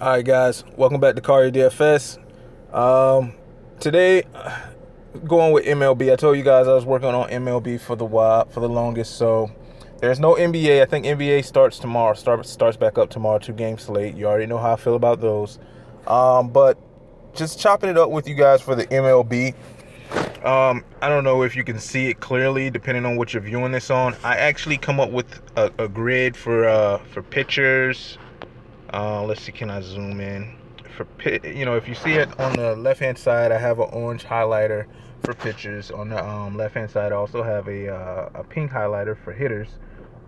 All right, guys, welcome back to Cardio DFS. Today, going with MLB. I told you guys I was working on MLB for the longest. So there's no NBA. I think NBA starts tomorrow. Starts back up tomorrow. 2-game slate. You already know how I feel about those. But just chopping it up with you guys for the MLB. I don't know if you can see it clearly, depending on what you're viewing this on. I actually come up with a grid for pitchers. Let's see, can I zoom in? If you see it on the left-hand side, I have an orange highlighter for pitchers. On the left-hand side, I also have a pink highlighter for hitters.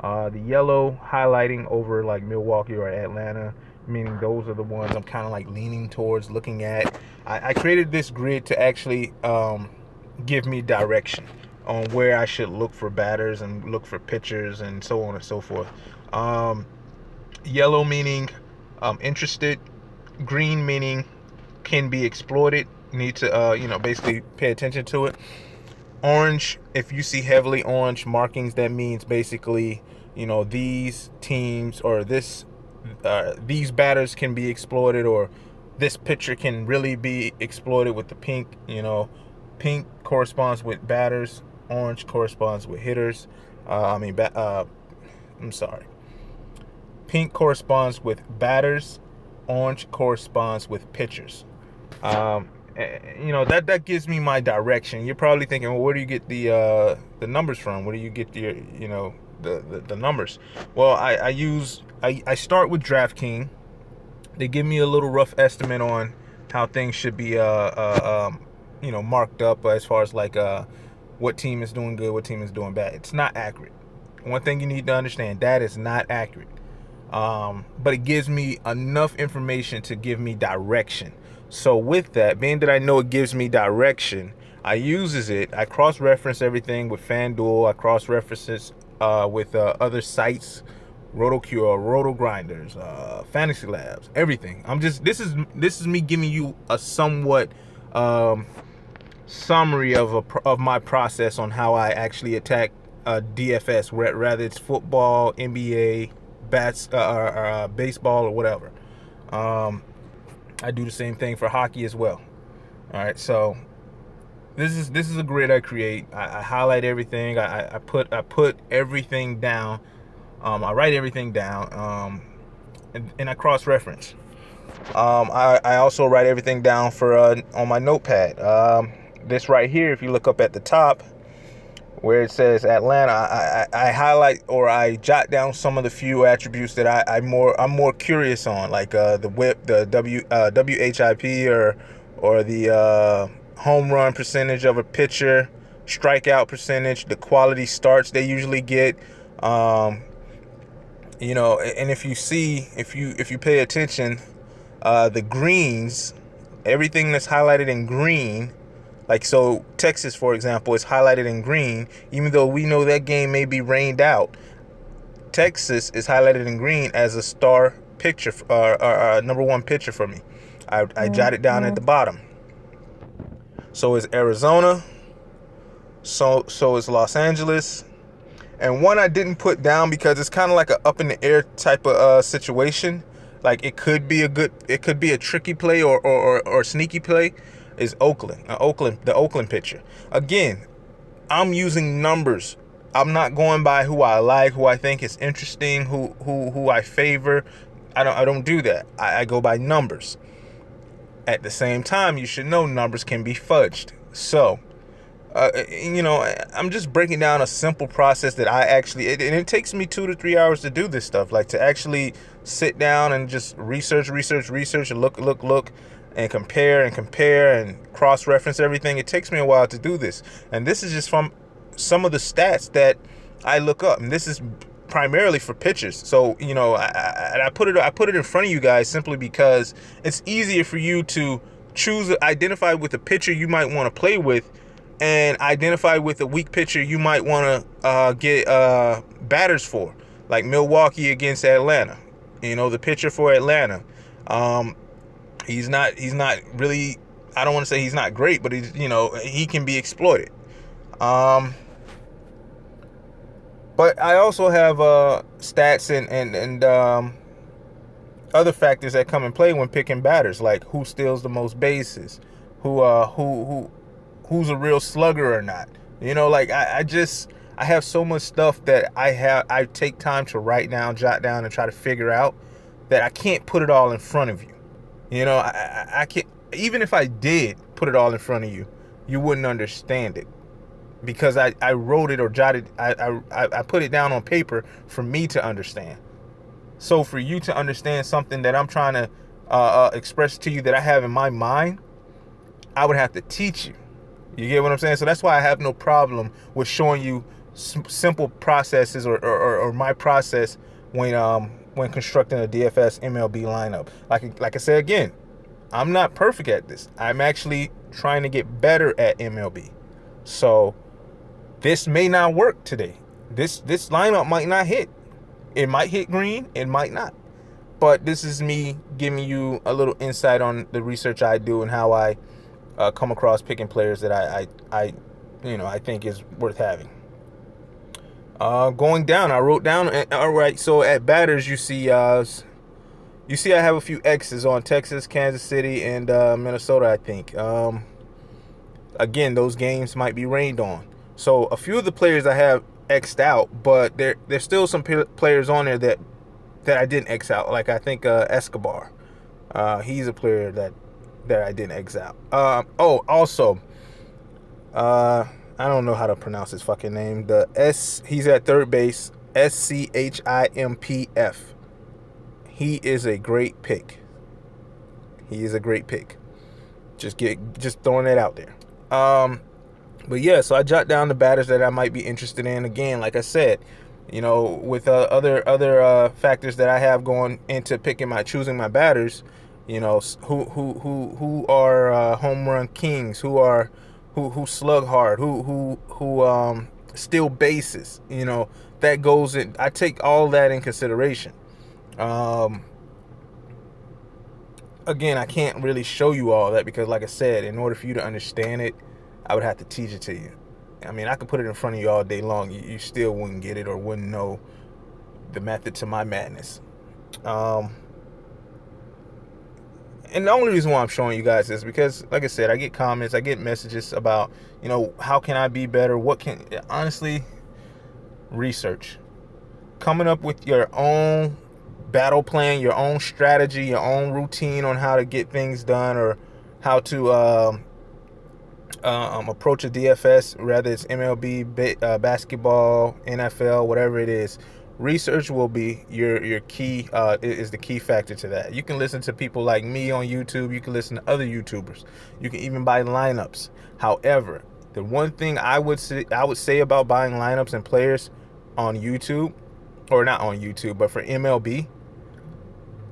The yellow highlighting over like Milwaukee or Atlanta, meaning those are the ones I'm kind of like leaning towards looking at. I created this grid to actually give me direction on where I should look for batters and look for pitchers and so on and so forth. Yellow meaning interested, green meaning can be exploited, need to basically pay attention to it. Orange, if you see heavily orange markings, that means basically these teams or these batters can be exploited, or this pitcher can really be exploited. With the pink, pink corresponds with batters, orange corresponds with hitters. I'm sorry. Pink corresponds with batters, orange corresponds with pitchers. That gives me my direction. You're probably thinking, well, where do you get the numbers from? Where do you get the numbers? Well, I start with DraftKings. They give me a little rough estimate on how things should be marked up as far as like what team is doing good, what team is doing bad. It's not accurate. One thing you need to understand, that is not accurate. But it gives me enough information to give me direction. So with that, being that I know it gives me direction, I cross-reference everything with Fanduel. I cross-reference it with other sites, RotoCure, RotoGrinders, Fantasy Labs, everything. This is me giving you a somewhat summary of my process on how I actually attack DFS, rather it's football, NBA, baseball, or whatever. I do the same thing for hockey as well. All right, so this is a grid I create. I highlight everything. I put everything down. I write everything down, and I cross reference. I also write everything down for on my notepad. This right here, if you look up at the top, where it says Atlanta, I highlight or I jot down some of the few attributes that I'm more curious on, like the whip, the WHIP, or the home run percentage of a pitcher, strikeout percentage, the quality starts they usually get. And if you pay attention, the greens, everything that's highlighted in green. Like, so Texas, for example, is highlighted in green, even though we know that game may be rained out. Texas is highlighted in green as a star pitcher, number one pitcher for me. I jot it down at the bottom. So is Arizona. So is Los Angeles. And one I didn't put down because it's kind of like a up in the air type of situation. Like it could be a tricky play or sneaky play. Is Oakland, the Oakland pitcher. Again, I'm using numbers. I'm not going by who I like, who I think is interesting, who I favor. I don't do that. I go by numbers. At the same time, you should know numbers can be fudged. So, I'm just breaking down a simple process that I actually, and it takes me 2 to 3 hours to do this stuff. Like to actually sit down and just research, and look. And compare and cross-reference everything. It takes me a while to do this. And this is just from some of the stats that I look up. And this is primarily for pitchers. So, I put it in front of you guys simply because it's easier for you to identify with a pitcher you might want to play with, and identify with a weak pitcher you might want to get batters for. Like Milwaukee against Atlanta. The pitcher for Atlanta. He's not really, I don't want to say he's not great, but he can be exploited. But I also have stats and other factors that come in play when picking batters, like who steals the most bases, who's a real slugger or not. Like I have so much stuff that I take time to write down, jot down, and try to figure out, that I can't put it all in front of you. I can't. Even if I did put it all in front of you, you wouldn't understand it, because I wrote it or jotted. I put it down on paper for me to understand. So for you to understand something that I'm trying to express to you that I have in my mind, I would have to teach you. You get what I'm saying? So that's why I have no problem with showing you simple processes or my process when constructing a DFS MLB lineup. Like I said again, I'm not perfect at this. I'm actually trying to get better at MLB. So this may not work today. This lineup might not hit. It might hit green, it might not. But this is me giving you a little insight on the research I do and how I come across picking players that I think is worth having. Going down, I wrote down. All right, so at batters, you see I have a few X's on Texas, Kansas City, and Minnesota, I think. Again, those games might be rained on. So a few of the players I have X'd out, but there's still some players on there that I didn't X out. Like I think Escobar. He's a player that I didn't X out. Also, I don't know how to pronounce his fucking name. He's at third base. Schimpf. He is a great pick. Just throwing that out there. But yeah, so I jot down the batters that I might be interested in. Again, like I said, with other factors that I have going into choosing my batters. Who are home run kings, who slug hard, who steal bases. That goes in. I take all that in consideration. Again, I can't really show you all that because, like I said, in order for you to understand it, I would have to teach it to you. I mean, I could put it in front of you all day long. You still wouldn't get it or wouldn't know the method to my madness. And the only reason why I'm showing you guys is because, like I said, I get comments, I get messages about, how can I be better? Honestly, research. Coming up with your own battle plan, your own strategy, your own routine on how to get things done or how to approach a DFS, whether it's MLB, basketball, NFL, whatever it is. Research will be your key, is the key factor to that. You can listen to people like me on YouTube. You can listen to other YouTubers. You can even buy lineups. However, the one thing I would say about buying lineups and players on YouTube, or not on YouTube, but for MLB,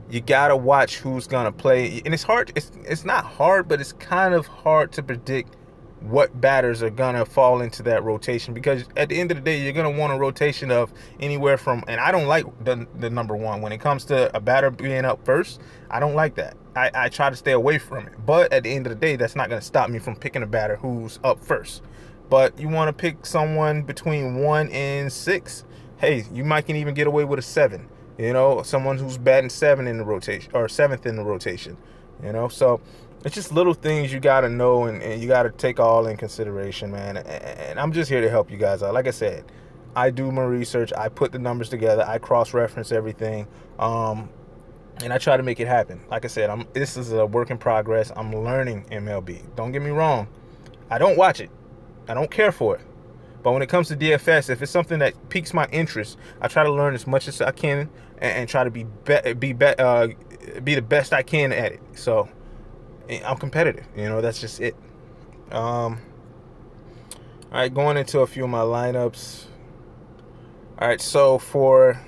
you gotta watch who's gonna play. And it's hard. It's not hard, but it's kind of hard to predict what batters are gonna fall into that rotation, because at the end of the day, you're gonna want a rotation of anywhere from, and I don't like the number one when it comes to a batter being up first. I don't like that. I try to stay away from it, but at the end of the day, that's not gonna stop me from picking a batter who's up first. But you want to pick someone between 1 and 6. Hey, you might can even get away with a 7. Someone who's batting 7 in the rotation or 7th in the rotation. So it's just little things you got to know and you got to take all in consideration, man. And I'm just here to help you guys out. Like I said, I do my research. I put the numbers together. I cross-reference everything. And I try to make it happen. Like I said, this is a work in progress. I'm learning MLB. Don't get me wrong. I don't watch it. I don't care for it. But when it comes to DFS, if it's something that piques my interest, I try to learn as much as I can and try to be the best I can at it. So I'm competitive. That's just it. All right, going into a few of my lineups. All right, so for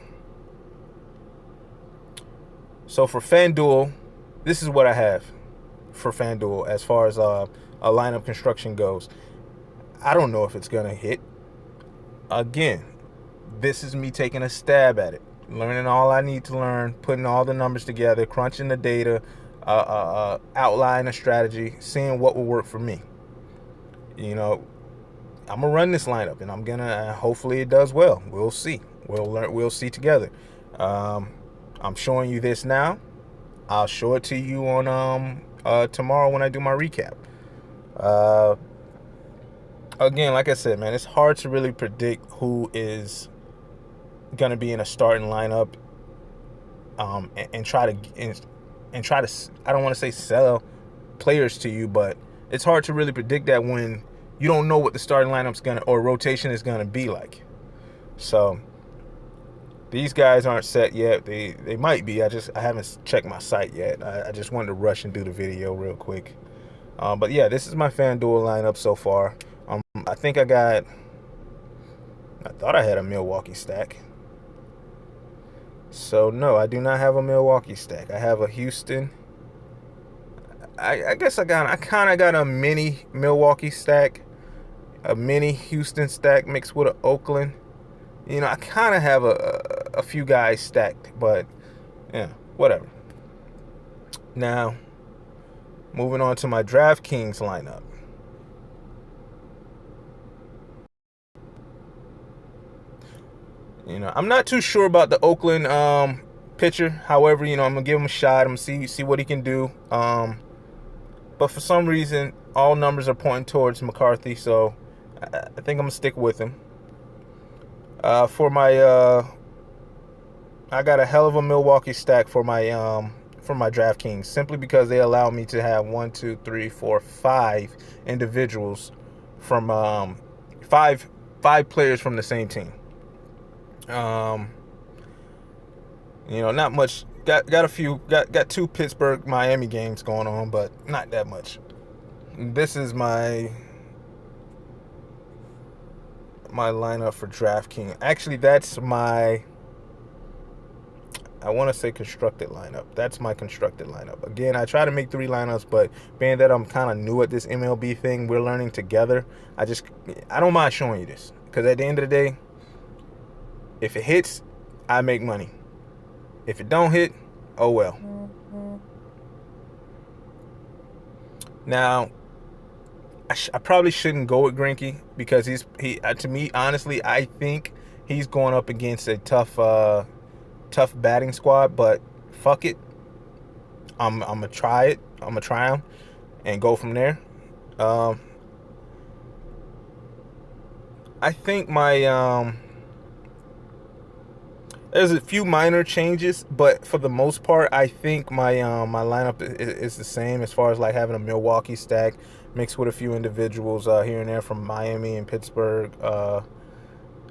Fanduel, this is what I have for Fanduel as far as a lineup construction goes. I don't know if it's going to hit. Again, this is me taking a stab at it, learning all I need to learn, putting all the numbers together, crunching the data, outlining a strategy, seeing what will work for me. I'm going to run this lineup, and I'm going to, hopefully it does well. We'll see. We'll see together. I'm showing you this now. I'll show it to you on tomorrow when I do my recap. Uh, Again, like I said, man, it's hard to really predict who is gonna be in a starting lineup, and try to I don't want to say sell players to you, but it's hard to really predict that when you don't know what the starting lineup's gonna or rotation is gonna be like. So these guys aren't set yet. They might be. I haven't checked my site yet. I just wanted to rush and do the video real quick. But yeah, this is my FanDuel lineup so far. I think I thought I had a Milwaukee stack. So no, I do not have a Milwaukee stack. I have a Houston. I guess I kind of got a mini Milwaukee stack, a mini Houston stack mixed with an Oakland. You know, I kind of have a few guys stacked, but yeah, whatever. Now, moving on to my DraftKings lineup. You know, I'm not too sure about the Oakland pitcher. However, you know, I'm gonna give him a shot. I'm gonna see what he can do. But for some reason, all numbers are pointing towards McCarthy, so I think I'm gonna stick with him. For my I got a hell of a Milwaukee stack for my DraftKings, simply because they allow me to have 1, 2, 3, 4, 5 individuals from five players from the same team. You know, not much. Got a few. Got 2 Pittsburgh Miami games going on, but not that much. This is my lineup for DraftKings. Actually, that's my, I want to say constructed lineup. That's my constructed lineup. Again, I try to make 3 lineups, but being that I'm kind of new at this MLB thing, we're learning together. I don't mind showing you this, because at the end of the day, if it hits, I make money. If it don't hit, oh well. Now, I probably shouldn't go with Greinke, because to me, honestly, I think he's going up against a tough batting squad. But fuck it, I'm gonna try it. I'm gonna try him and go from there. I think my there's a few minor changes, but for the most part, I think my my lineup is the same, as far as like having a Milwaukee stack mixed with a few individuals here and there from Miami and Pittsburgh,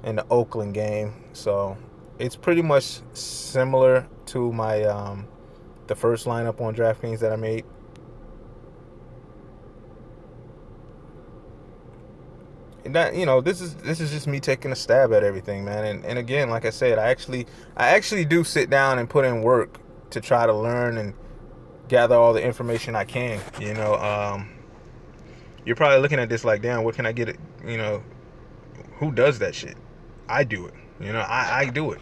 and the Oakland game. So it's pretty much similar to my the first lineup on DraftKings that I made. And that, you know, this is just me taking a stab at everything, man. And again, like I said, I actually do sit down and put in work to try to learn and gather all the information I can. You know, you're probably looking at this like, damn, what can I get it? You know, who does that shit? I do it. You know, I do it.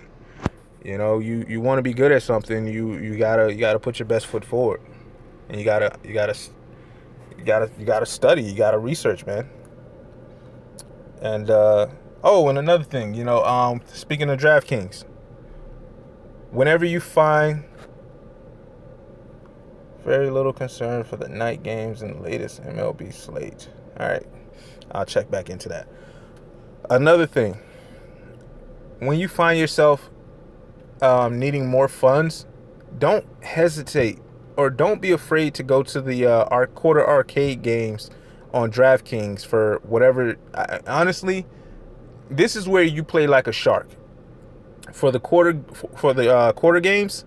You know, you want to be good at something, you gotta put your best foot forward, and you gotta study, you gotta research, man. And and another thing, you know, speaking of DraftKings, whenever you find very little concern for the night games in the latest MLB slate. All right, I'll check back into that. Another thing, when you find yourself needing more funds, don't hesitate, or don't be afraid to go to the our quarter arcade games on DraftKings for whatever. Honestly, this is where you play like a shark. For the quarter games,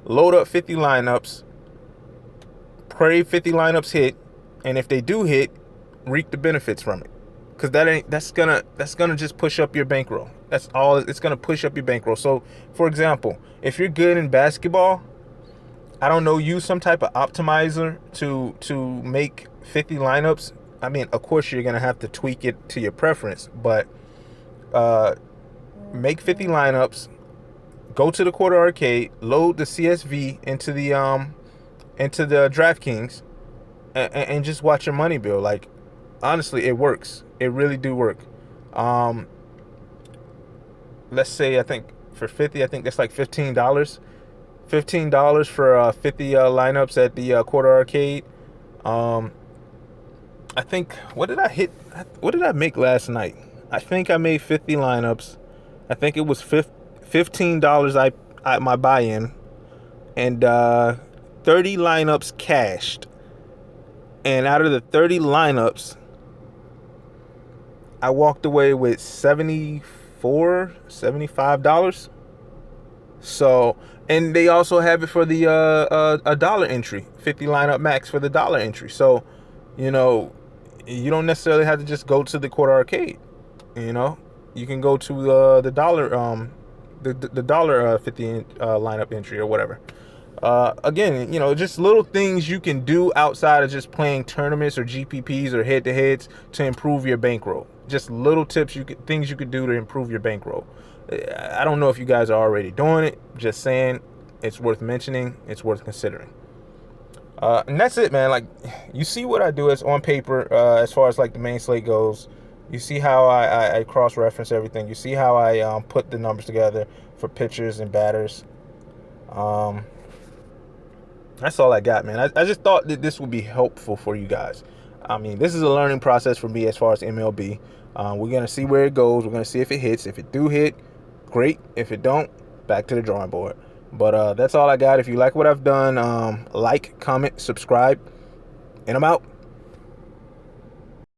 load up 50 lineups, pray 50 lineups hit, and if they do hit, reap the benefits from it. Because that's gonna just push up your bankroll. That's all. It's gonna push up your bankroll. So, for example, if you're good in basketball, I don't know, use some type of optimizer to make 50 lineups. I mean, of course, you're gonna have to tweak it to your preference, but make 50 lineups. Go to the quarter arcade, load the CSV into the DraftKings, and just watch your money bill. Like, honestly, it works. It really do work. Let's say, I think for 50, I think that's like $15. $15 for 50 lineups at the quarter arcade. I think, what did I hit? What did I make last night? I think I made 50 lineups. I think it was $15 my buy-in, and 30 lineups cashed. And out of the 30 lineups, I walked away with $75. So, and they also have it for the a dollar entry, 50 lineup max for the dollar entry. So, you know, you don't necessarily have to just go to the quarter arcade. You know, you can go to the dollar the dollar 50 lineup entry or whatever. Again, you know, just little things you can do outside of just playing tournaments or GPPs or head-to-heads to improve your bankroll. Just little tips things you could do to improve your bankroll. I don't know if you guys are already doing it. Just saying, it's worth mentioning. It's worth considering. And that's it, man. Like, you see what I do as on paper, as far as like the main slate goes. You see how I cross-reference everything. You see how I put the numbers together for pitchers and batters. That's all I got, man. I just thought that this would be helpful for you guys. I mean, this is a learning process for me as far as MLB. We're going to see where it goes. We're going to see if it hits. If it do hit, great. If it don't, back to the drawing board. But that's all I got. If you like what I've done, like, comment, subscribe, and I'm out.